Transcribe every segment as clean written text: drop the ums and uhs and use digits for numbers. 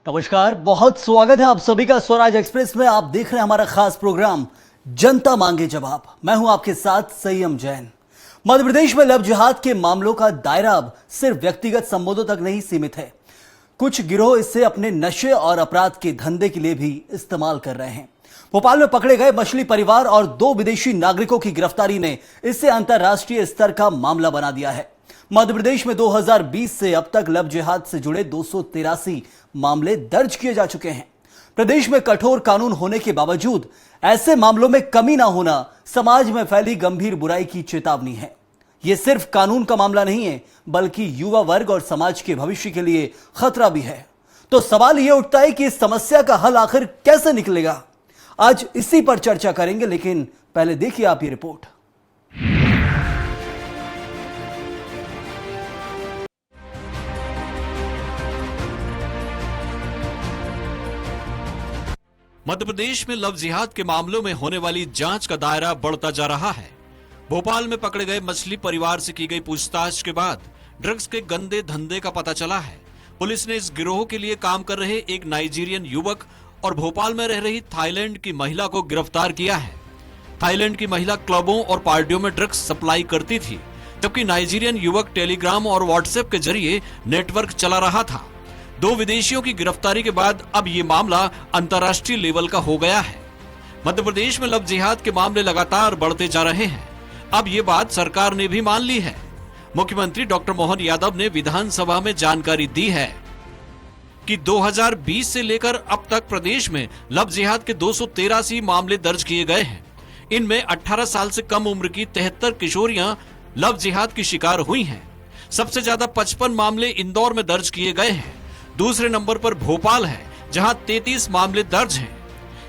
नमस्कार, बहुत स्वागत है आप सभी का स्वराज एक्सप्रेस में। आप देख रहे हैं हमारा खास प्रोग्राम जनता मांगे जवाब। मैं हूं आपके साथ संयम जैन। मध्य प्रदेश में लव जिहाद के मामलों का दायरा अब सिर्फ व्यक्तिगत संबंधों तक नहीं सीमित है। कुछ गिरोह इसे अपने नशे और अपराध के धंधे के लिए भी इस्तेमाल कर रहे हैं। भोपाल में पकड़े गए मछली परिवार और 2 विदेशी नागरिकों की गिरफ्तारी ने इसे अंतर्राष्ट्रीय स्तर का मामला बना दिया है। मध्य प्रदेश में 2020 से अब तक लव जिहाद से जुड़े 283 मामले दर्ज किए जा चुके हैं। प्रदेश में कठोर कानून होने के बावजूद ऐसे मामलों में कमी ना होना समाज में फैली गंभीर बुराई की चेतावनी है। यह सिर्फ कानून का मामला नहीं है, बल्कि युवा वर्ग और समाज के भविष्य के लिए खतरा भी है। तो सवाल यह उठता है कि इस समस्या का हल आखिर कैसे निकलेगा। आज इसी पर चर्चा करेंगे, लेकिन पहले देखिए आप ये रिपोर्ट। मध्य प्रदेश में लव जिहाद के मामलों में होने वाली जांच का दायरा बढ़ता जा रहा है। भोपाल में पकड़े गए मछली परिवार से की गई पूछताछ के बाद ड्रग्स के गंदे धंधे का पता चला है। पुलिस ने इस गिरोह के लिए काम कर रहे एक नाइजीरियन युवक और भोपाल में रह रही थाईलैंड की महिला को गिरफ्तार किया है। थाईलैंड की महिला क्लबों और पार्टियों में ड्रग्स सप्लाई करती थी, जबकि नाइजीरियन युवक टेलीग्राम और व्हाट्सएप के जरिए नेटवर्क चला रहा था। 2 विदेशियों की गिरफ्तारी के बाद अब ये मामला अंतर्राष्ट्रीय लेवल का हो गया है। मध्य प्रदेश में लव जिहाद के मामले लगातार बढ़ते जा रहे हैं। अब ये बात सरकार ने भी मान ली है। मुख्यमंत्री डॉक्टर मोहन यादव ने विधानसभा में जानकारी दी है कि 2020 से लेकर अब तक प्रदेश में लव जिहाद के 283 मामले दर्ज किए गए हैं। इनमें 18 साल से कम उम्र की 73 किशोरियां लव जिहाद की शिकार हुई हैं। सबसे ज्यादा 55 मामले इंदौर में दर्ज किए गए हैं। दूसरे नंबर पर भोपाल है, जहां 33 मामले दर्ज हैं।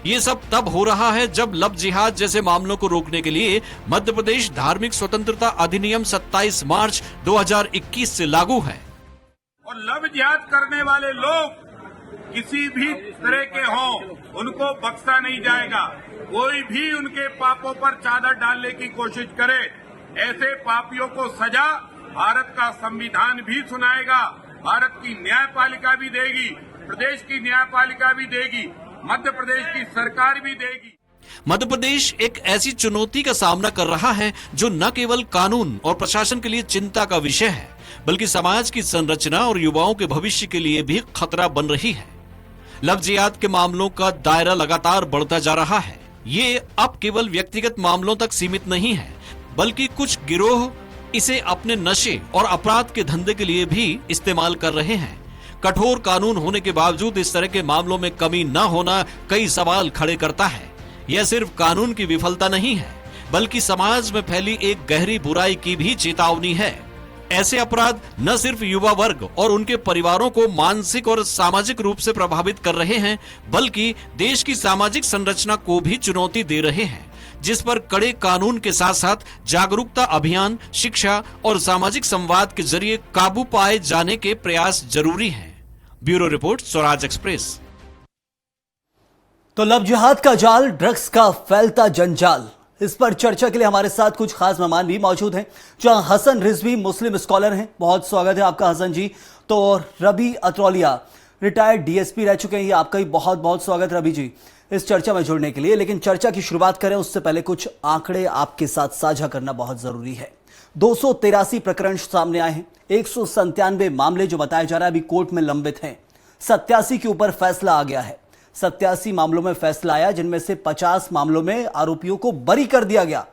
ये सब तब हो रहा है जब लव जिहाद जैसे मामलों को रोकने के लिए मध्य प्रदेश धार्मिक स्वतंत्रता अधिनियम 27 मार्च 2021 से लागू है। और लव जिहाद करने वाले लोग किसी भी तरह के हों, उनको बख्शा नहीं जाएगा। कोई भी उनके पापों पर चादर डालने की कोशिश करे, ऐसे पापियों को सजा भारत का संविधान भी सुनाएगा, भारत की न्यायपालिका भी देगी, प्रदेश की न्यायपालिका भी देगी, मध्य प्रदेश की सरकार भी देगी। मध्य प्रदेश एक ऐसी चुनौती का सामना कर रहा है जो न केवल कानून और प्रशासन के लिए चिंता का विषय है, बल्कि समाज की संरचना और युवाओं के भविष्य के लिए भी खतरा बन रही है। लव जिहाद के मामलों का दायरा लगातार बढ़ता जा रहा है। ये अब केवल व्यक्तिगत मामलों तक सीमित नहीं है, बल्कि कुछ गिरोह इसे अपने नशे और अपराध के धंधे के लिए भी इस्तेमाल कर रहे हैं। कठोर कानून होने के बावजूद इस तरह के मामलों में कमी न होना कई सवाल खड़े करता है। यह सिर्फ कानून की विफलता नहीं है, बल्कि समाज में फैली एक गहरी बुराई की भी चेतावनी है। ऐसे अपराध न सिर्फ युवा वर्ग और उनके परिवारों को मानसिक और सामाजिक रूप से प्रभावित कर रहे हैं, बल्कि देश की सामाजिक संरचना को भी चुनौती दे रहे हैं, जिस पर कड़े कानून के साथ साथ जागरूकता अभियान, शिक्षा और सामाजिक संवाद के जरिए काबू पाए जाने के प्रयास जरूरी हैं। Bureau report, Swaraj express. तो लव जिहाद का जाल, ड्रग्स का फैलता जंजाल, इस पर चर्चा के लिए हमारे साथ कुछ खास मेहमान भी मौजूद हैं। जहां हसन रिजवी मुस्लिम स्कॉलर हैं, बहुत स्वागत है आपका हसन जी। तो रवि अतरौलिया रिटायर्ड डीएसपी रह चुके हैं, ये आपका ही बहुत बहुत स्वागत रवि जी इस चर्चा में जुड़ने के लिए। लेकिन चर्चा की शुरुआत करें उससे पहले कुछ आंकड़े आपके साथ साझा करना बहुत जरूरी है। 283 प्रकरण सामने आए हैं, 197 मामले जो बताया जा रहा है अभी कोर्ट में लंबित हैं। 87 के ऊपर फैसला आ गया है। 87 मामलों में फैसला आया, जिनमें से 50 मामलों में आरोपियों को बरी कर दिया गया।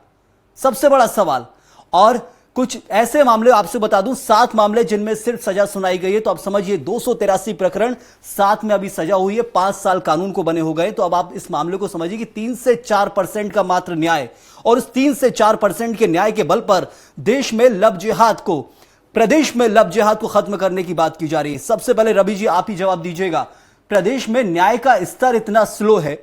सबसे बड़ा सवाल, और कुछ ऐसे मामले आपसे बता दूं, 7 मामले जिनमें सिर्फ सजा सुनाई गई है। तो आप समझिए 283 प्रकरण, 7 में अभी सजा हुई है, 5 साल कानून को बने हो गए। तो अब आप इस मामले को समझिए कि 3 से 4% का मात्र न्याय, और उस 3 से 4% के न्याय के बल पर देश में लव जिहाद को, प्रदेश में लव जिहाद को खत्म करने की बात की जा रही है। सबसे पहले रवि जी आप ही जवाब दीजिएगा। प्रदेश में न्याय का स्तर इतना स्लो है,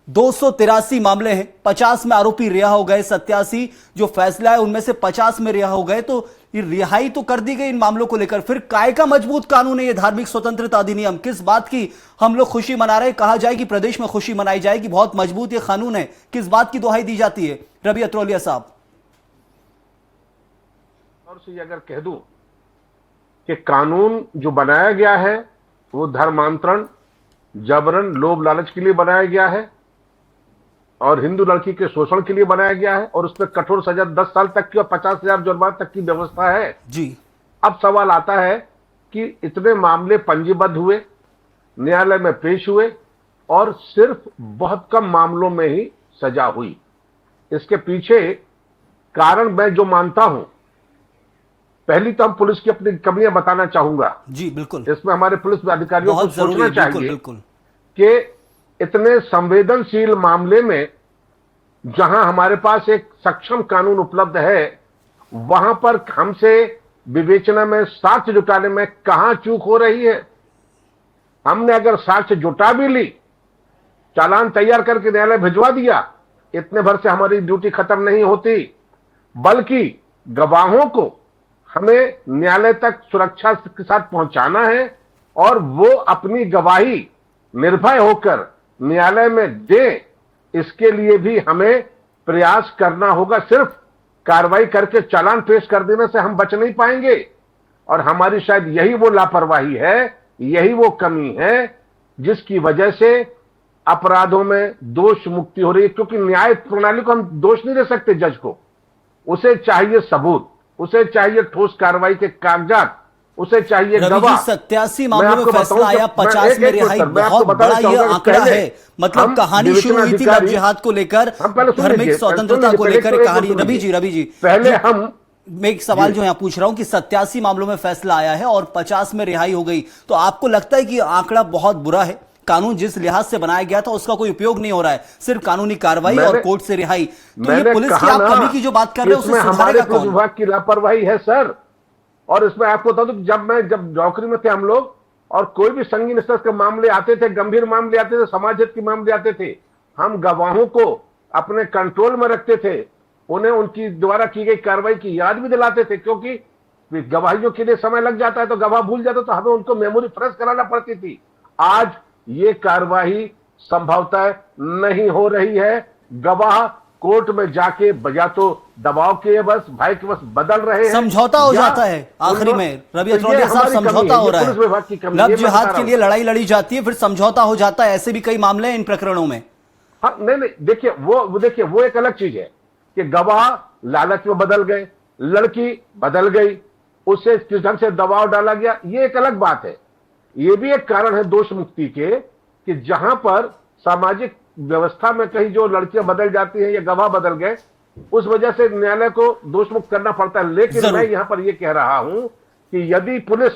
283 मामले हैं, 50 में आरोपी रिहा हो गए, 87 जो फैसला है उनमें से 50 में रिहा हो गए। तो ये रिहाई तो कर दी गई इन मामलों को लेकर, फिर काय का मजबूत कानून है ये धार्मिक स्वतंत्रता अधिनियम? किस बात की हम लोग खुशी मना रहे हैं? कहा जाए कि प्रदेश में खुशी मनाई जाए कि बहुत मजबूत ये कानून है, किस बात की दुहाई दी जाती है? रवि अतरौलिया साहब। और से अगर कह दूं कि कानून जो बनाया गया है वो धर्मांतरण जबरन लोभ लालच के लिए बनाया गया है और हिंदू लड़की के शोषण के लिए बनाया गया है और उस पर कठोर सजा 10 साल तक की और 50,000 जुर्माना तक की व्यवस्था है जी। अब सवाल आता है कि इतने मामले पंजीबद्ध हुए, न्यायालय में पेश हुए और सिर्फ बहुत कम मामलों में ही सजा हुई। इसके पीछे कारण मैं जो मानता हूं, पहली तो हम पुलिस की अपनी कमियां बताना चाहूंगा। जी बिल्कुल, इसमें हमारे पुलिस अधिकारियों को सोचना चाहिए बिल्कुल। कि इतने संवेदनशील मामले में जहां हमारे पास एक सक्षम कानून उपलब्ध है, वहां पर हमसे विवेचना में साक्ष्य जुटाने में कहां चूक हो रही है। हमने अगर साक्ष्य जुटा भी ली, चालान तैयार करके न्यायालय भिजवा दिया, इतने भर से हमारी ड्यूटी खत्म नहीं होती, बल्कि गवाहों को हमें न्यायालय तक सुरक्षा के साथ पहुंचाना है और वो अपनी गवाही निर्भय होकर न्यायालय में दे। इसके लिए भी हमें प्रयास करना होगा। सिर्फ कार्रवाई करके चालान पेश कर देने से हम बच नहीं पाएंगे और हमारी शायद यही वो लापरवाही है, यही वो कमी है जिसकी वजह से अपराधों में दोष मुक्ति हो रही है। क्योंकि न्याय प्रणाली को हम दोष नहीं दे सकते जज को, उसे चाहिए सबूत, उसे चाहिए ठोस कार्रवाई के कागजात, उसे चाहिए गवाह। 87 मामलों में फैसला आया, 50 में रिहाई। बहुत बड़ा यह आंकड़ा है। मतलब कहानी शुरू हुई थी लव जिहाद को लेकर, धार्मिक स्वतंत्रता को लेकर कहानी। रवि जी पहले हम मैं एक सवाल जो यहाँ पूछ रहा हूं कि 87 मामलों में फैसला आया है और 50 में रिहाई हो गई, तो आपको लगता है कि आंकड़ा बहुत बुरा है? कानून जिस लिहाज से बनाया गया था उसका कोई उपयोग नहीं हो रहा है, सिर्फ कानूनी कार्रवाई और कोर्ट से रिहाई। तो ये पुलिस की आप कमी की जो बात कर रहे हो, उसमें हमारे पुलिस विभाग की लापरवाही है सर। और इसमें आपको बता दूं, जब नौकरी में थे हम लोग और कोई भी संगीन स्तर के मामले आते थे, गंभीर मामले आते थे, समाज हित के मामले आते थे, हम गवाहों को अपने कंट्रोल में रखते थे, उन्हें उनकी द्वारा की गई कार्रवाई की याद भी दिलाते थे। क्योंकि गवाहियों के लिए समय लग जाता है तो गवाह भूल जाते, तो हमें उनको मेमोरी फ्रेश कराना पड़ती थी। आज ये कार्रवाई संभवतः नहीं हो रही है। गवाह कोर्ट में जाके बजा तो दबाव के बस भाई के बस बदल रहे हैं, समझौता हो जाता है आखिरी में। रवि अथरोलिया साहब, समझौता हो रहा है, लव जिहाद के लिए लड़ाई लड़ी जाती है, फिर समझौता हो जाता है। ऐसे भी कई मामले हैं इन प्रकरणों में। हाँ, नहीं, देखिए वो एक अलग चीज है कि गवाह लालच में बदल गए, लड़की बदल गई, उसे किस ढंग से दबाव डाला गया, ये एक अलग बात है। ये भी एक कारण है दोष मुक्ति के कि जहां पर सामाजिक व्यवस्था में कहीं जो लड़कियां बदल जाती हैं या गवाह बदल गए, उस वजह से न्यायालय को दोष मुक्त करना पड़ता है। लेकिन मैं यहां पर यह कह रहा हूं कि यदि पुलिस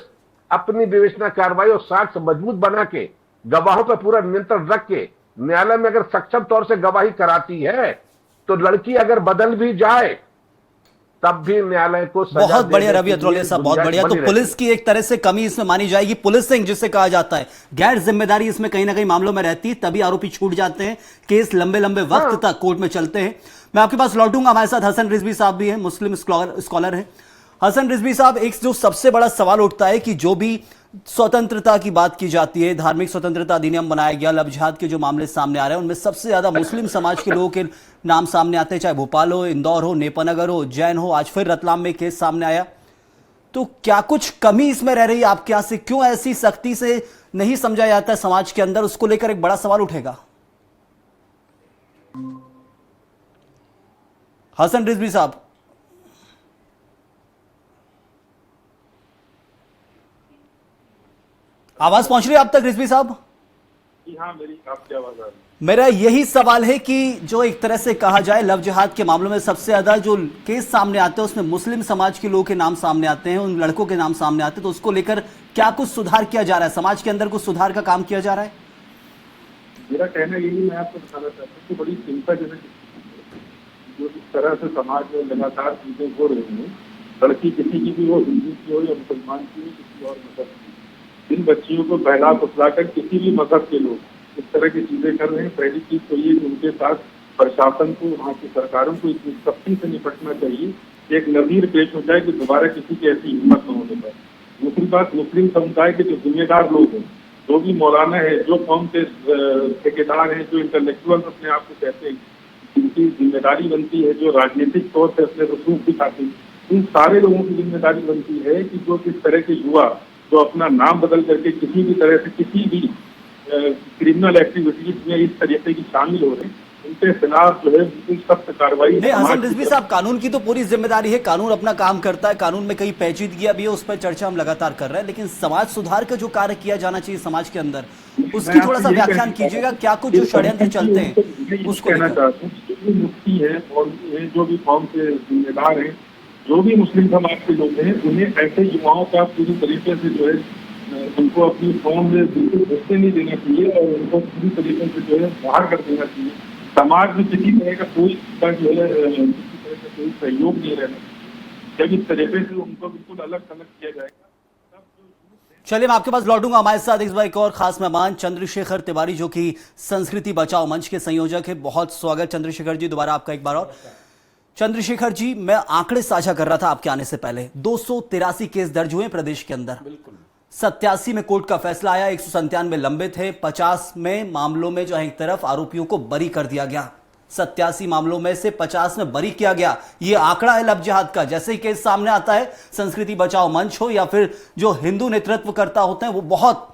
अपनी विवेचना कार्रवाई और साक्ष्य मजबूत बना के गवाहों पर पूरा नियंत्रण रख के न्यायालय में अगर सक्षम तौर से गवाही कराती है, तो लड़की अगर बदल भी जाए तब भी न्यायालय को सजा बहुत बढ़िया रवि अथरोलिया साहब, बहुत बढ़िया। तो पुलिस की एक तरह से कमी इसमें मानी जाएगी, पुलिसिंग जिसे कहा जाता है, गैर जिम्मेदारी इसमें कहीं ना कहीं मामलों में रहती है, तभी आरोपी छूट जाते हैं, केस लंबे लंबे वक्त तक कोर्ट में चलते हैं। मैं आपके पास लौटूंगा, हमारे साथ हसन रिजवी साहब भी हैं, मुस्लिम स्कॉलर हैं। हसन रिजवी साहब, एक जो सबसे बड़ा सवाल उठता है कि जो भी स्वतंत्रता की बात की जाती है, धार्मिक स्वतंत्रता अधिनियम बनाया गया, लव जिहाद के जो मामले सामने आ रहे हैं उनमें सबसे ज्यादा मुस्लिम समाज के लोगों के नाम सामने आते हैं, चाहे भोपाल हो, इंदौर हो, नेपानगर हो, जैन हो, आज फिर रतलाम में केस सामने आया। तो क्या कुछ कमी इसमें रह रही है आपके यहां से? क्यों ऐसी सख्ती से नहीं समझा जाता है समाज के अंदर? उसको लेकर एक बड़ा सवाल उठेगा। हसन रिजवी साहब, आवाज पहुंच रही है आप तक रिजवी साहब? जी हाँ, मेरी आपकी आवाज आ रही है। मेरा यही सवाल है कि जो एक तरह से कहा जाए लव जिहाद के मामलों में सबसे ज्यादा जो केस सामने आते हैं उसमें मुस्लिम समाज के लोगों के नाम सामने आते हैं, उन लड़कों के नाम सामने आते हैं, तो उसको लेकर क्या कुछ सुधार किया जा रहा है? समाज के अंदर कुछ सुधार का काम किया जा रहा है? मेरा कहना यही, मैं आपको बताना चाहता हूँ कि बड़ी चिंताजनक जो इस तरह से समाज में लगातार चीजें हो रही हैं, लड़की किसी की भी हो, हिंदू की हो या मुसलमान की हो, किसी और मजहब की, इन बच्चियों को बहला फुसला कर किसी भी मजहब के लोग इस तरह की चीजें कर रहे हैं। पहली चीज तो ये कि उनके साथ प्रशासन को, वहाँ की सरकारों को इतनी सख्ती से निपटना चाहिए कि एक नजीर पेश हो जाए कि दोबारा किसी की ऐसी हिम्मत न होने पाए। दूसरी बात, मुस्लिम समुदाय के जो जिम्मेदार लोग हैं, जो भी मौलाना है, जो कौम के ठेकेदार हैं, जो इंटेलेक्चुअल अपने आप को कहते हैं, जिनकी जिम्मेदारी बनती है, जो राजनीतिक तौर से अपने रसूख दिखाते हैं, इन सारे लोगों की जिम्मेदारी बनती है कि जो इस तरह के युवा जो अपना नाम बदल करके किसी भी तरह से किसी भी क्रिमिनल एक्टिविटीज में इस तरीके की शामिल हो रहे हैं, उनके खिलाफ जो है बिल्कुल सख्त कार्रवाई। नहीं हसन रिजवी साहब, कानून की तो पूरी जिम्मेदारी है, कानून अपना काम करता है, कानून में कई पेचीदगियां भी है, उस पर चर्चा हम लगातार कर रहे हैं, लेकिन समाज सुधार का जो कार्य किया जाना चाहिए समाज के अंदर, उसकी थोड़ा सा व्याख्यान कीजिएगा। क्या कुछ जो षड्यंत्र चलते हैं उसको कहना चाहते हैं, जो भी मुफ्ती है और जो भी कौम के जिम्मेदार हैं, जो भी मुस्लिम समाज के लोग हैं, उन्हें ऐसे युवाओं का पूरी तरीके से जो है उनको अपनी कौम में बिल्कुल घुसने नहीं देना चाहिए और उनको पूरी तरीके से जो है बाहर कर देना चाहिए। समाज में किसी तरह का कोई जो है किसी तरह का कोई सहयोग नहीं रहना। जब इस तरीके से उनको बिल्कुल अलग थलग किया जाएगा। चलिए मैं आपके पास लौटूंगा। हमारे साथ इस बार एक और खास मेहमान चंद्रशेखर तिवारी, जो कि संस्कृति बचाओ मंच के संयोजक है। बहुत स्वागत चंद्रशेखर जी, दोबारा आपका एक बार और। चंद्रशेखर जी, मैं आंकड़े साझा कर रहा था आपके आने से पहले, 283 केस दर्ज हुए प्रदेश के अंदर, 87 में कोर्ट का फैसला आया, 197 लंबित थे, 50 में मामलों में जो है एक तरफ आरोपियों को बरी कर दिया गया, 87 मामलों में से 50 में बरी किया गया। यह आंकड़ा है लब जिहाद का। जैसे ही केस सामने आता है, संस्कृति बचाओ मंच हो या फिर जो हिंदू नेतृत्व करता होते हैं, वो बहुत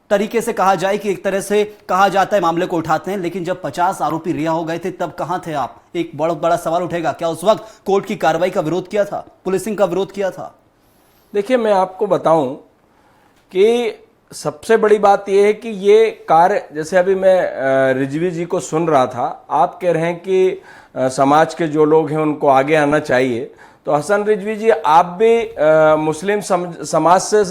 तरीके से कहा जाए कि एक तरह से कहा जाता है मामले को उठाते हैं, लेकिन जब 50 आरोपी रिहा हो गए थे तब कहां थे आप? एक बहुत बड़ा सवाल उठेगा, क्या उस वक्त कोर्ट की कार्रवाई का विरोध किया था, पुलिसिंग का विरोध किया था? देखिए, मैं आपको बताऊं कि सबसे बड़ी बात यह है कि ये कार्य, जैसे अभी मैं रिजवी जी को सुन रहा था, आप कह रहे हैं कि समाज के जो लोग हैं उनको आगे आना चाहिए, तो हसन रिजवी जी आप भी मुस्लिम समाज से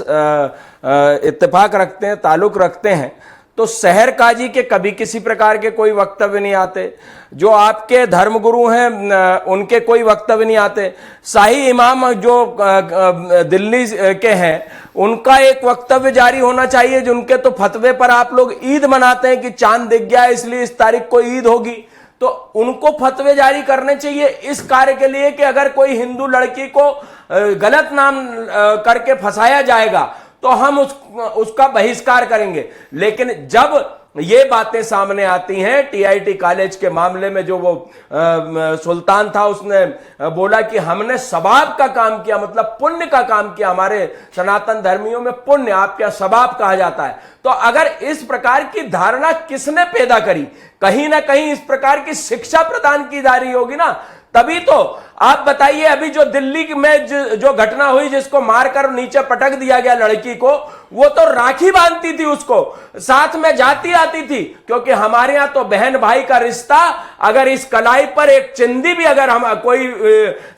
इत्तेफाक रखते हैं, ताल्लुक रखते हैं, तो शहर काजी के कभी किसी प्रकार के कोई वक्तव्य नहीं आते, जो आपके धर्मगुरु हैं उनके कोई वक्तव्य नहीं आते, शाही इमाम जो दिल्ली के हैं उनका एक वक्तव्य जारी होना चाहिए, जिनके तो फतवे पर आप लोग ईद मनाते हैं कि चांद दिख गया इसलिए इस तारीख को ईद होगी, तो उनको फतवे जारी करने चाहिए इस कार्य के लिए कि अगर कोई हिंदू लड़की को गलत नाम करके फंसाया जाएगा तो हम उसका बहिष्कार करेंगे। लेकिन जब ये बातें सामने आती हैं, टीआईटी कॉलेज के मामले में जो वो सुल्तान था, उसने बोला कि हमने सवाब का काम किया, मतलब पुण्य का काम किया, हमारे सनातन धर्मियों में पुण्य आपके यहाँ सवाब कहा जाता है। तो अगर इस प्रकार की धारणा किसने पैदा करी, कहीं ना कहीं इस प्रकार की शिक्षा प्रदान की जा रही होगी ना, तभी तो। आप बताइए, अभी जो दिल्ली में जो घटना हुई, जिसको मारकर नीचे पटक दिया गया लड़की को, वो तो राखी बांधती थी, उसको साथ में जाती आती थी, क्योंकि हमारे यहां तो बहन भाई का रिश्ता, अगर इस कलाई पर एक चिंदी भी अगर हम कोई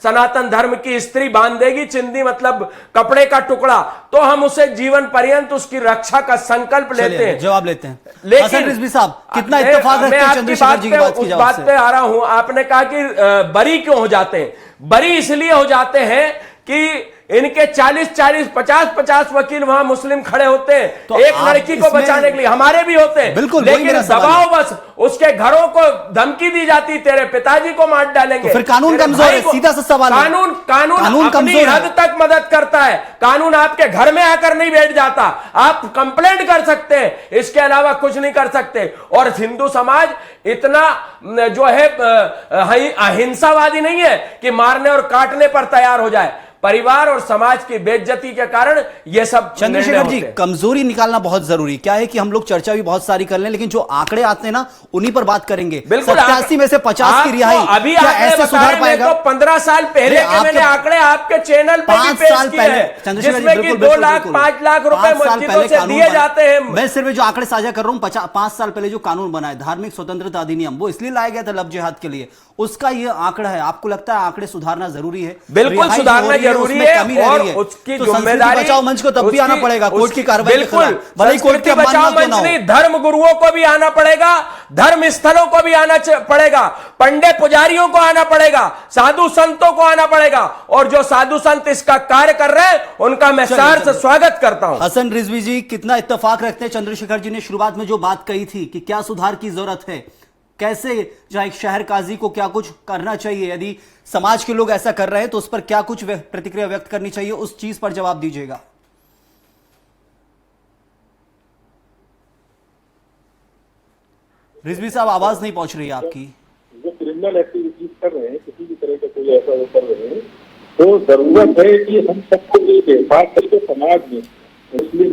सनातन धर्म की स्त्री बांध देगी, चिंदी मतलब कपड़े का टुकड़ा, तो हम उसे जीवन पर्यंत उसकी रक्षा का संकल्प लेते हैं। जवाब लेते हैं। लेकिन रिजवी साहब, कितना इत्तेफाक रखते हैं चंद्रशेखर जी की बात की? उस बात पे आ रहा हूं। आपने कहा कि बरी क्यों हो जाते हैं? बरी इसलिए हो जाते हैं कि इनके 40-40, 50-50 वकील वहां मुस्लिम खड़े होते हैं, तो एक लड़की को बचाने के लिए, हमारे भी होते हैं, बिल्कुल, लेकिन दबाव बस उसके घरों को धमकी दी जाती, तेरे पिताजी को मार डालेंगे। तो फिर कानून कमजोर है, सीधा सा सवाल है। कानून अपनी हद तक मदद करता है, कानून आपके घर में आकर नहीं बैठ जाता, आप कंप्लेंट कर सकते हैं, इसके अलावा कुछ नहीं कर सकते। और हिंदू समाज इतना जो है हिंसावादी नहीं है कि मारने और काटने पर तैयार हो जाए। परिवार और समाज की बेइज्जती के कारण ये सब। चंद्रशेखर जी, कमजोरी निकालना बहुत जरूरी। क्या है कि हम लोग चर्चा भी बहुत सारी कर लें, लेकिन जो आंकड़े आते हैं ना, उन्हीं पर बात करेंगे। 87 में से 50 की रिहाई, अभी क्या ऐसे सुधार पाएगा? तो 15 साल पहले के मैंने आंकड़े आपके चैनल पे भी पेश किए हैं, जिसमें कि 2 लाख 5 लाख रुपए मस्जिदों से दिए जाते हैं। मैं सिर्फ जो आंकड़े साझा कर रहा हूं, 5 साल पहले जो कानून बना है, धार्मिक स्वतंत्रता अधिनियम, वो इसलिए लाया गया था लब जिहाद के लिए, उसका ये आंकड़ा है। आपको लगता है आंकड़े सुधारना जरूरी है? बिल्कुल सुधारना जरूरी है, और उसकी जिम्मेदारी बचाओ मंच को तब भी आना पड़ेगा कोर्ट की कार्रवाई के खिलाफ। भले कोर्ट के बचाओ मंच नहीं, धर्म गुरुओं को भी आना पड़ेगा, धर्म स्थलों को भी आना पड़ेगा, पंडित पुजारियों को आना पड़ेगा, साधु संतों को आना पड़ेगा, और जो साधु संत इसका कार्य कर रहे हैं उनका मैं सहर्ष स्वागत करता हूं। हसन रिजवी जी, कितना इत्तेफाक रखते हैं? चंद्रशेखर जी ने शुरुआत में जो बात कही थी कि क्या सुधार की जरूरत है, कैसे जो एक शहर काजी को क्या कुछ करना चाहिए, यदि समाज के लोग ऐसा कर रहे हैं तो उस पर क्या कुछ प्रतिक्रिया व्यक्त करनी चाहिए, उस चीज पर जवाब दीजिएगा। रिजवी साहब, आवाज नहीं पहुंच रही है आपकी। जो क्रिमिनल एक्टिविटीज कर रहे हैं, किसी भी तरह का कोई ऐसा वो कर रहे हैं, तो जरूरत है कि हम सबको ये खास करके समाज में मुस्लिम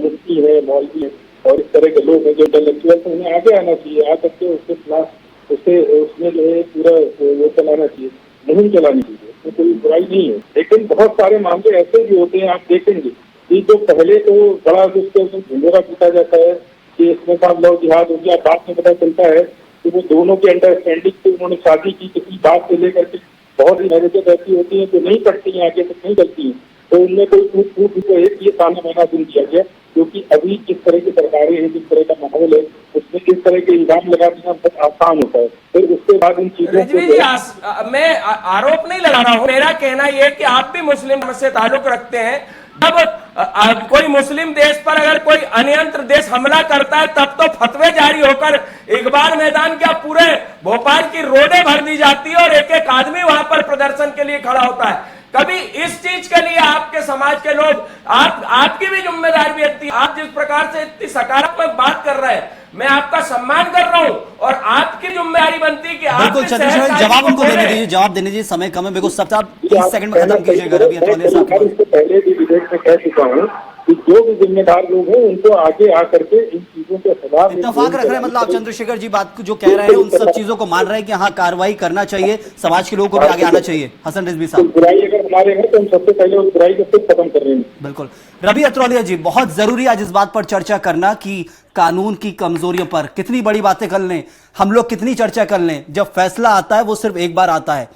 मुफ्ती है, मौलवी है, और इस तरह के लोग हैं जो इंटेलेक्चुअल, तो उन्हें आगे आना चाहिए, आ करके उसके खिलाफ उसमें जो है पूरा वो चलाना चाहिए, मुहिम चलानी चाहिए, उसमें कोई बुराई नहीं है। लेकिन बहुत सारे मामले ऐसे भी होते हैं, आप देखेंगे कि जो पहले तो बड़ा उसके झंझोरा पीटा जाता है कि इसमें साहब लव जिहाद हो गया, बाद में पता चलता है कि वो दोनों की अंडरस्टैंडिंग से उन्होंने शादी की, किसी बात को लेकर के बहुत ही मैरिजेस ऐसी होती है जो नहीं करती हैं, आगे तक नहीं करती हैं, तो उनमें कोई टूट तो एक ये ताना बाना सुन दिया गया, क्योंकि अभी जिस तरह की सरकारें हैं, जिस तरह का माहौल है, उसमें इस तरह के इल्जाम लगा देना बहुत आसान होता है। फिर उसके बाद इन चीजों रिजवी जी, मैं आरोप नहीं लगा रहा हूँ, मेरा कहना यह है कि आप भी मुस्लिम से ताल्लुक रखते हैं। जब कोई मुस्लिम देश पर अगर कोई अन्यंत्र देश हमला करता है तब तो फतवे जारी होकर इकबाल मैदान क्या पूरे भोपाल की रोडें भर दी जाती है और एक एक आदमी वहां पर प्रदर्शन के लिए खड़ा होता है। कभी इस चीज के लिए आपके समाज के लोग, आपकी भी जिम्मेदारी बनती है। आप जिस प्रकार से इतनी सकारात्मक बात कर रहे हैं, मैं आपका सम्मान कर रहा हूं और आपकी जिम्मेदारी बनती है कि आप बिल्कुल चंद्रशेखर, जवाब उनको देने दीजिए, जवाब देने दीजिए, समय कम है। मेरे को सब साहब 30 सेकंड में खत्म कीजिएगा। रवि अतरौलिया साहब, इससे पहले भी विधेयक में कह चुका हूँ कि जो भी जिम्मेदार लोग हैं उनको आगे आकर के इन चीजों के खिलाफ इत्तेफाक रख रहे हैं, मतलब आप चंद्रशेखर जी बात को जो कह रहे हैं उन सब चीजों को मान रहे हैं कि हाँ कार्रवाई करना चाहिए, समाज के लोगों को भी आगे आना चाहिए। हसन रिजवी साहब, बुराई अगर हमारे हैं तो हम सबसे पहले उस बुराई को खुद खत्म कर रहे हैं। बिल्कुल। रवि अतरौलिया जी, बहुत जरूरी आज इस बात पर चर्चा करना कि कानून की कमजोरियों पर कितनी बड़ी बातें कर लें हम लोग, कितनी चर्चा कर लें, जब फैसला आता है वो सिर्फ एक बार आता है।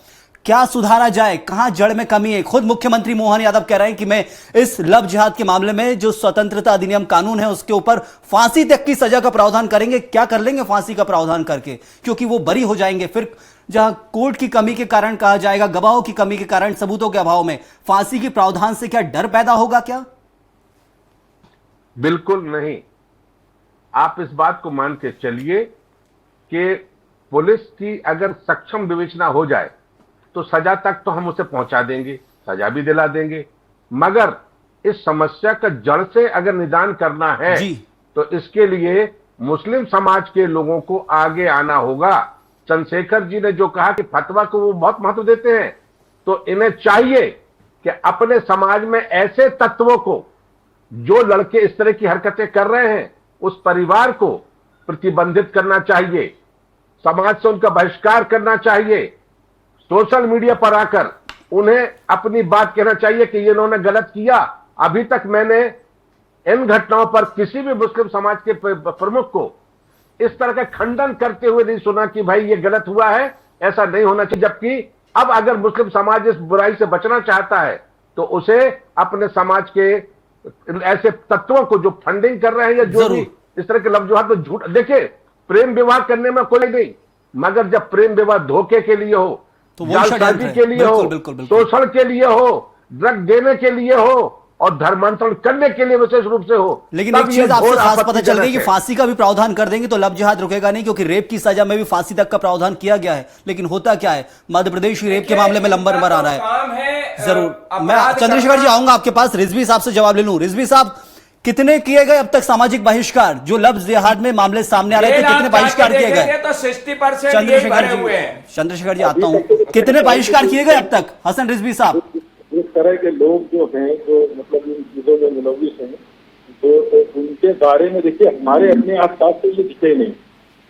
क्या सुधारा जाए, कहां जड़ में कमी है? खुद मुख्यमंत्री मोहन यादव कह रहे हैं कि मैं इस लव जिहाद के मामले में जो स्वतंत्रता अधिनियम कानून है उसके ऊपर फांसी तक की सजा का प्रावधान करेंगे। क्या कर लेंगे फांसी का प्रावधान करके, क्योंकि वो बरी हो जाएंगे। फिर जहां कोर्ट की कमी के कारण कहा जाएगा, गवाहों की कमी के कारण, सबूतों के अभाव में फांसी के प्रावधान से क्या डर पैदा होगा? क्या? बिल्कुल नहीं। आप इस बात को मान के चलिए कि पुलिस की अगर सक्षम विवेचना हो जाए तो सजा तक तो हम उसे पहुंचा देंगे, सजा भी दिला देंगे, मगर इस समस्या का जड़ से अगर निदान करना है तो इसके लिए मुस्लिम समाज के लोगों को आगे आना होगा। चंद्रशेखर जी ने जो कहा कि फतवा को वो बहुत महत्व देते हैं, तो इन्हें चाहिए कि अपने समाज में ऐसे तत्वों को, जो लड़के इस तरह की हरकतें कर रहे हैं, उस परिवार को प्रतिबंधित करना चाहिए, समाज से उनका बहिष्कार करना चाहिए, सोशल मीडिया पर आकर उन्हें अपनी बात कहना चाहिए कि ये इन्होंने गलत किया। अभी तक मैंने इन घटनाओं पर किसी भी मुस्लिम समाज के प्रमुख को इस तरह का खंडन करते हुए नहीं सुना कि भाई ये गलत हुआ है, ऐसा नहीं होना चाहिए। जबकि अब अगर मुस्लिम समाज इस बुराई से बचना चाहता है तो उसे अपने समाज के ऐसे तत्वों को जो फंडिंग कर रहे हैं या जो भी इस तरह के लफ्जुहात में झूठ, देखिए प्रेम विवाह करने में कोई नहीं, मगर जब प्रेम विवाह धोखे के लिए हो, तो जालसाजी के लिए हो, शोषण के लिए हो, ड्रग देने के लिए हो और धर्मांतरण करने के लिए विशेष रूप से हो, लेकिन एक चीज आपसे खास पता चल गई कि फांसी का भी प्रावधान कर देंगे तो लव जिहाद रुकेगा नहीं, क्योंकि रेप की सजा में भी फांसी तक का प्रावधान किया गया है। लेकिन होता क्या है, मध्य प्रदेश रेप के मामले में नंबर आ रहा है। जरूर मैं चंद्रशेखर जी आऊंगा आपके पास, रिजवी साहब से जवाब ले लूं। रिजवी साहब, कितने किए गए अब तक सामाजिक बहिष्कार? जो लव जिहाद में मामले सामने आ रहे थे, कितने बहिष्कार किए गए? तो 60% भरे हुए हैं। चंद्रशेखर जी आता हूं, कितने बहिष्कार किए गए अब तक? हसन रिजवी साहब, इस तरह के लोग जो हैं, जो मतलब इन चीजों में मुलविस हैं, तो उनके बारे में देखिए हमारे अपने आसपास तो ये दिखे नहीं,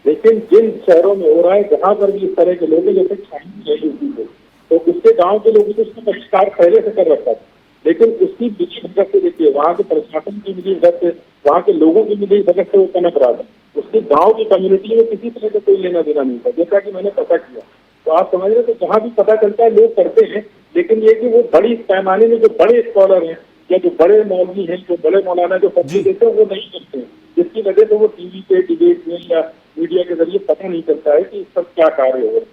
लेकिन जिन शहरों में हो रहा है, जहां पर भी इस तरह के लोग हैं, जैसे छाई है यूपी को, तो उसके गांव के लोग उसका बहिष्कार पहले से कर रखा था, लेकिन उसकी मिली भगत से देखिए, वहाँ के प्रशासन की मिली भगत से, वहाँ के लोगों की मिली भगत से वो कनक रहा था। उसके गांव की कम्युनिटी में किसी तरह का कोई लेना देना नहीं था, जैसा कि मैंने पता किया। तो आप समझ रहे, तो जहाँ भी पता चलता है लोग करते हैं, लेकिन ये कि वो बड़ी पैमाने में जो बड़े स्कॉलर हैं या जो बड़े मौलवी हैं, जो बड़े मौलाना जो फतवे देते हैं, वो नहीं करते हैं, जिसकी वजह से वो टीवी पे डिबेट में या मीडिया के जरिए पता नहीं चलता है कि इस पर क्या कार्य हो रहा है।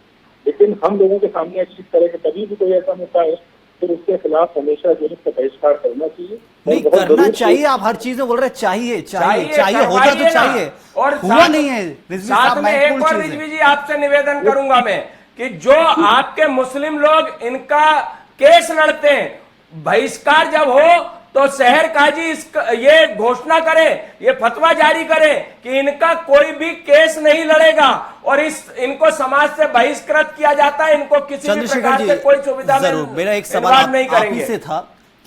लेकिन हम लोगों के सामने इस तरह का कभी भी कोई ऐसा मौका है फिर उसके खिलाफ हमेशा जो है बहिष्कार करना चाहिए। नहीं करना चाहिए, आप हर चीज में बोल रहे चाहिए चाहिए चाहिए, होगा तो चाहिए, और हुआ नहीं है। साथ में एक और रिजवी जी आपसे निवेदन करूंगा मैं कि जो आपके मुस्लिम लोग इनका केस लड़ते हैं, बहिष्कार जब हो तो शहर काजी ये घोषणा करे, ये फतवा जारी करे कि इनका कोई भी केस नहीं लड़ेगा और इनको समाज से बहिष्कृत किया जाता है, इनको किसी भी प्रकार से कोई सुविधा जरूर। मेरा एक सवाल आप ही से था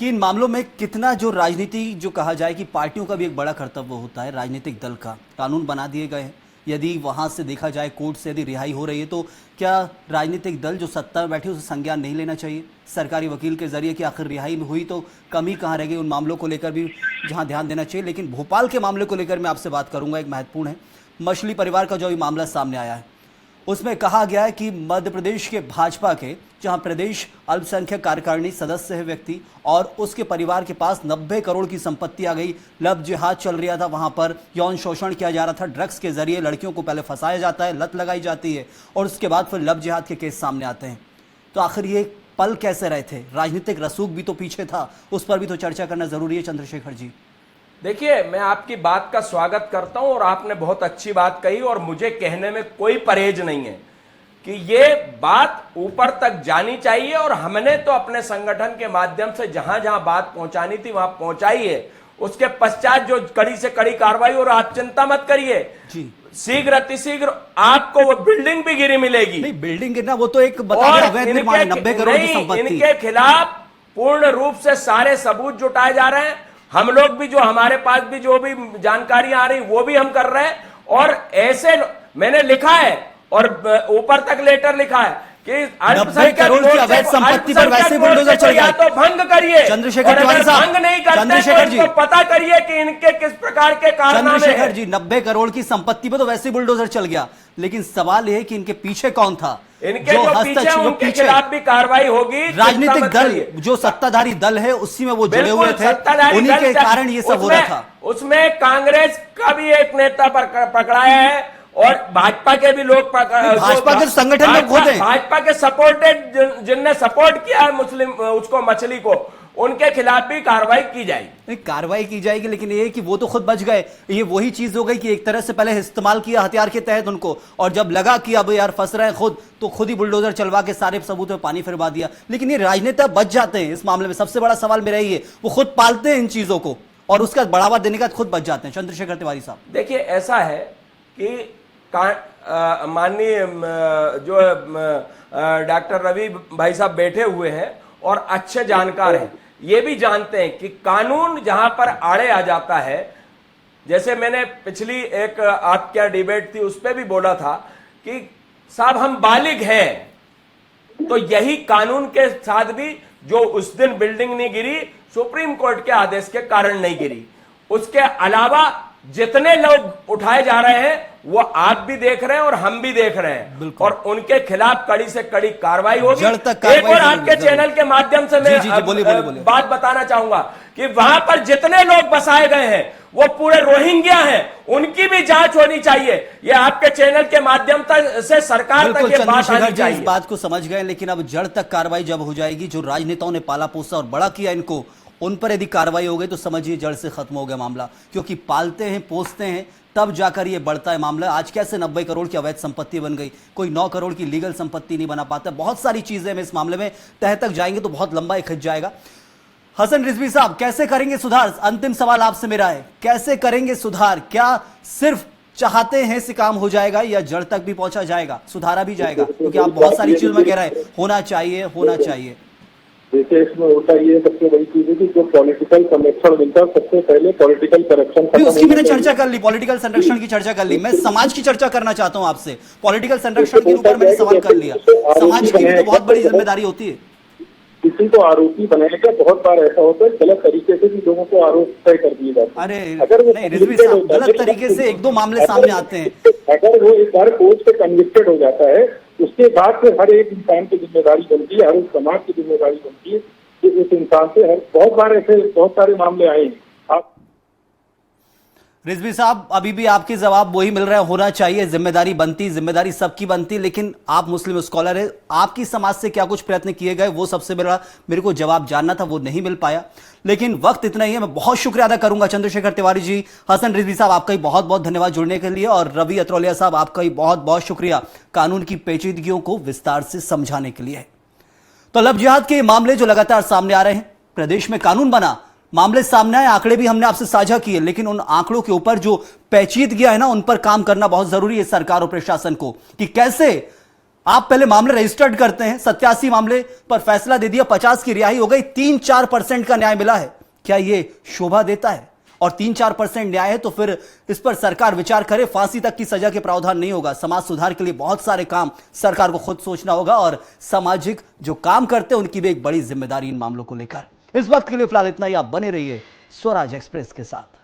कि इन मामलों में कितना जो राजनीति जो कहा जाए कि पार्टियों का भी एक बड़ा कर्तव्य होता है, राजनीतिक दल का। कानून बना दिए गए हैं, यदि वहां से देखा जाए कोर्ट से यदि रिहाई हो रही है तो क्या राजनीतिक दल जो सत्ता में बैठे उसे संज्ञान नहीं लेना चाहिए सरकारी वकील के जरिए कि आखिर रिहाई में हुई तो कमी कहाँ रह गई, उन मामलों को लेकर भी जहां ध्यान देना चाहिए। लेकिन भोपाल के मामले को लेकर मैं आपसे बात करूंगा, एक महत्वपूर्ण है मछली परिवार का जो भी मामला सामने आया है, उसमें कहा गया है कि मध्य प्रदेश के भाजपा के जहां प्रदेश अल्पसंख्यक कार्यकारिणी सदस्य है व्यक्ति और उसके परिवार के पास 90 करोड़ की संपत्ति आ गई। लव जिहाद चल रहा था, वहां पर यौन शोषण किया जा रहा था, ड्रग्स के जरिए लड़कियों को पहले फंसाया जाता है, लत लगाई जाती है और उसके बाद फिर लव जिहाद के केस सामने आते हैं। तो आखिर ये पल कैसे रहे थे? राजनीतिक रसूख भी तो पीछे था, उस पर भी तो चर्चा करना जरूरी है। चंद्रशेखर जी, देखिए, मैं आपकी बात का स्वागत करता हूं और आपने बहुत अच्छी बात कही और मुझे कहने में कोई परहेज नहीं है कि ये बात ऊपर तक जानी चाहिए और हमने तो अपने संगठन के माध्यम से जहां जहां बात पहुंचानी थी वहां पहुंचाई है। उसके पश्चात जो कड़ी से कड़ी कार्रवाई, और आप चिंता मत करिए, शीघ्र अतिशीघ्र आपको वो बिल्डिंग भी गिरी मिलेगी। नहीं, बिल्डिंग गिरना वो तो एक बता दिया, अवैध निर्माण 90 करोड़ की संपत्ति। इनके खिलाफ पूर्ण रूप से सारे सबूत जुटाए जा रहे हैं। हम लोग भी, जो हमारे पास भी जो भी जानकारी आ रही वो भी हम कर रहे हैं। और ऐसे मैंने लिखा है और ऊपर तक लेटर लिखा है कि 90 करोड़ की अवैध संपत्ति पर वैसे बुलडोजर चल गया। तो भंग करिए, चंद्रशेखर तिवारी साहब, भंग नहीं करते चंद्रशेखर जी, तो पता करिए कि इनके किस प्रकार के कारनामे हैं। चंद्रशेखर जी, 90 करोड़ की संपत्ति पर तो वैसे बुलडोजर चल गया, लेकिन सवाल यह है कि इनके पीछे कौन था? इनके जो पीछे, उनके खिलाफ भी कार्रवाई होगी। राजनीतिक दल, जो सत्ताधारी दल है उससी में वो जुड़े हुए थे, उन्हीं के कारण ये सब हो रहा था। उसमें कांग्रेस का भी एक नेता पकड़ाया है और भाजपा के भी लोग, भाजपा के संगठन में खुद हैं, भाजपा के सपोर्टेड, जिनने सपोर्ट किया है मुस्लिम उसको, मछली को, उनके खिलाफ भी कार्रवाई की जाएगी। कार्रवाई की जाएगी, लेकिन ये कि वो तो खुद बच गए। ये वही चीज हो गई कि एक तरह से पहले इस्तेमाल किया हथियार के तहत उनको, और जब लगा कि अब यार फंस रहे हैं खुद, तो खुद ही बुलडोजर चलवा के सारे सबूत में पानी फिरवा दिया। लेकिन ये राजनेता बच जाते हैं इस मामले में। सबसे बड़ा सवाल मेरा ये, वो खुद पालते हैं इन चीजों को और उसका बढ़ावा देने का खुद बच जाते हैं। चंद्रशेखर तिवारी साहब, देखिए, ऐसा है कि माननीय जो डॉक्टर रवि भाई साहब बैठे हुए हैं और अच्छे जानकार हैं, ये भी जानते हैं कि कानून जहां पर आड़े आ जाता है, जैसे मैंने पिछली एक आपकी डिबेट थी उस पर भी बोला था कि साहब हम बालिग हैं, तो यही कानून के साथ भी जो उस दिन बिल्डिंग नहीं गिरी, सुप्रीम कोर्ट के आदेश के कारण नहीं गिरी। उसके अलावा जितने लोग उठाए जा रहे हैं वो आप भी देख रहे हैं और हम भी देख रहे हैं, और उनके खिलाफ कड़ी से कड़ी कार्रवाई होगी। एक और आपके चैनल के माध्यम से मैं बात बताना चाहूंगा कि वहां पर जितने लोग बसाए गए हैं वो पूरे रोहिंग्या हैं, उनकी भी जांच होनी चाहिए। ये आपके चैनल के माध्यम से सरकार तक ये बात आनी चाहिए। इस बात को समझ गए, लेकिन अब जड़ तक कार्रवाई जब हो जाएगी, जो राजनेताओं ने पाला पोसा और बड़ा किया इनको, उन पर यदि कार्रवाई हो गई तो समझिए जड़ से खत्म हो गया मामला। क्योंकि पालते हैं, पोसते हैं, तब जाकर ये बढ़ता है मामला। आज कैसे 90 करोड़ की अवैध संपत्ति बन गई, कोई 9 करोड़ की लीगल संपत्ति नहीं बना पाता। बहुत सारी चीजें में इस मामले में तह तक जाएंगे तो बहुत लंबा खिंच जाएगा। हसन रिजवी साहब, कैसे करेंगे सुधार? अंतिम सवाल आपसे मेरा है, कैसे करेंगे सुधार? क्या सिर्फ चाहते हैं से काम हो जाएगा या जड़ तक भी पहुंचा जाएगा, सुधारा भी जाएगा? क्योंकि आप बहुत सारी चीजों में कह रहे हैं होना चाहिए, होना चाहिए। देखिए, इसमें होता ये सबसे बड़ी चीज है कि जो पॉलिटिकल संरक्षण मिलता है, सबसे पहले पॉलिटिकल करप्शन, उसकी मैंने चर्चा कर ली, पॉलिटिकल संरक्षण की चर्चा कर ली। मैं समाज की चर्चा करना चाहता हूं आपसे। पॉलिटिकल संरक्षण के ऊपर मैंने सवाल कर लिया। समाज की भी तो बहुत बड़ी जिम्मेदारी होती है। किसी को आरोपी बनाएगा, बहुत बार ऐसा होता है गलत तरीके से भी लोगों को आरोप तय कर दिए जाते हैं। अरे अगर नहीं रिजवी साहब, गलत तरीके से 1-2 मामले सामने आते हैं, अगर वो एक बार कोर्ट से कन्विक्टेड हो जाता है, उसके बाद फिर हर एक इंसान की जिम्मेदारी बनती है, हर एक समाज की जिम्मेदारी बनती है कि उस इंसान से बहुत बार ऐसे बहुत सारे मामले आए हैं। आप रिजवी साहब, अभी भी आपके जवाब वही मिल रहा है, होना चाहिए, जिम्मेदारी बनती, जिम्मेदारी सबकी बनती। लेकिन आप मुस्लिम स्कॉलर है, आपकी समाज से क्या कुछ प्रयत्न किए गए, वो सबसे बड़ा मेरे को जवाब जानना था, वो नहीं मिल पाया। लेकिन वक्त इतना ही है। मैं बहुत शुक्रिया अदा करूंगा चंद्रशेखर तिवारी जी, हसन रिजवी साहब, आपका ही बहुत बहुत धन्यवाद जुड़ने के लिए, और रवि अत्रोलिया साहब, आपका ही बहुत बहुत शुक्रिया कानून की पेचीदगियों को विस्तार से समझाने के लिए। तो लव जिहाद के मामले जो लगातार सामने आ रहे हैं, प्रदेश में कानून बना, मामले सामने आए, आंकड़े भी हमने आपसे साझा किए, लेकिन उन आंकड़ों के ऊपर जो पेचीदगियां है ना, उन पर काम करना बहुत जरूरी है सरकार और प्रशासन को, कि कैसे आप पहले मामले रजिस्टर्ड करते हैं, 87 मामले पर फैसला दे दिया, 50 की रिहाई हो गई, 3-4% का न्याय मिला है। क्या यह शोभा देता है? और 3-4% न्याय है तो फिर इस पर सरकार विचार करे। फांसी तक की सजा के प्रावधान नहीं होगा। समाज सुधार के लिए बहुत सारे काम सरकार को खुद सोचना होगा और सामाजिक जो काम करते हैं उनकी भी एक बड़ी जिम्मेदारी इन मामलों को लेकर। इस वक्त के लिए फिलहाल इतना ही। आप बने रहिए स्वराज एक्सप्रेस के साथ।